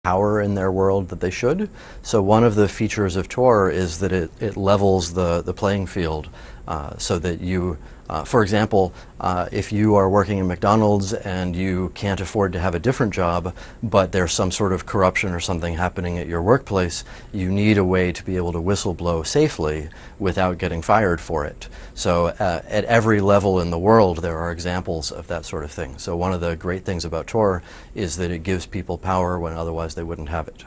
power in their world that they should. So one of the features of Tor is that it levels the playing field so that you, for example, if you are working in McDonald's and you can't afford to have a different job, but there's some sort of corruption or something happening at your workplace, you need a way to be able to whistleblow safely without getting fired for it. So at every level in the world there are examples of that sort of thing. So one of the great things about Tor is that it gives people power when otherwise they wouldn't have it.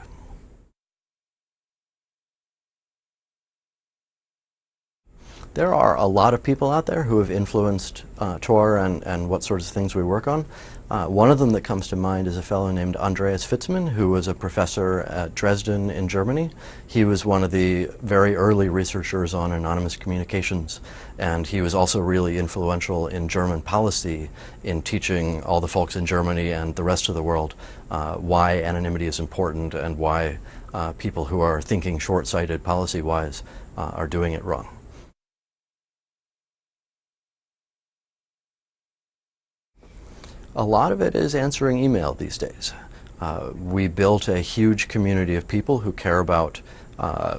There are a lot of people out there who have influenced Tor and what sorts of things we work on. One of them that comes to mind is a fellow named Andreas Fitzmann, who was a professor at Dresden in Germany. He was one of the very early researchers on anonymous communications, and he was also really influential in German policy in teaching all the folks in Germany and the rest of the world why anonymity is important and why people who are thinking short-sighted policy-wise are doing it wrong. A lot of it is answering email these days. We built a huge community of people who care about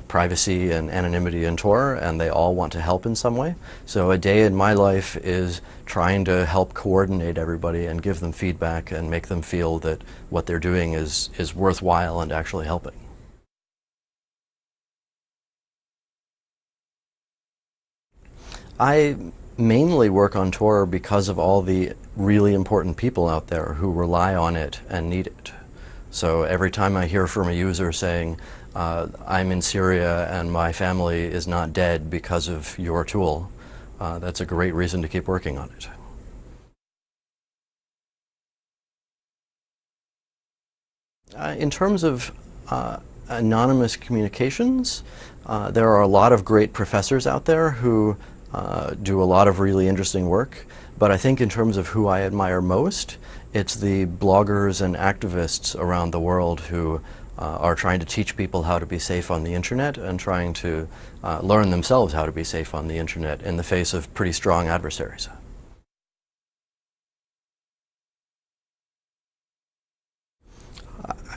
privacy and anonymity in Tor, and they all want to help in some way. So a day in my life is trying to help coordinate everybody and give them feedback and make them feel that what they're doing is worthwhile and actually helping. I mainly work on Tor because of all the really important people out there who rely on it and need it. So every time I hear from a user saying, I'm in Syria and my family is not dead because of your tool, that's a great reason to keep working on it. In terms of anonymous communications, there are a lot of great professors out there who do a lot of really interesting work, but I think in terms of who I admire most, it's the bloggers and activists around the world who are trying to teach people how to be safe on the internet and trying to learn themselves how to be safe on the internet in the face of pretty strong adversaries.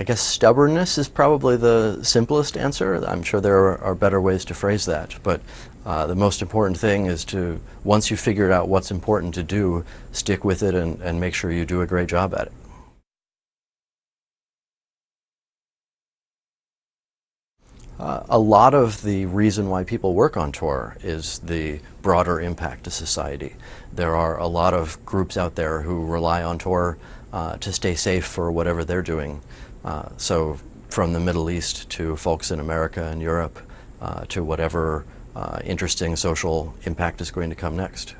I guess stubbornness is probably the simplest answer. I'm sure there are better ways to phrase that, but the most important thing is to, once you've figured out what's important to do, stick with it and make sure you do a great job at it. A lot of the reason why people work on Tor is the broader impact to society. There are a lot of groups out there who rely on Tor to stay safe for whatever they're doing. So from the Middle East to folks in America and Europe to whatever interesting social impact is going to come next.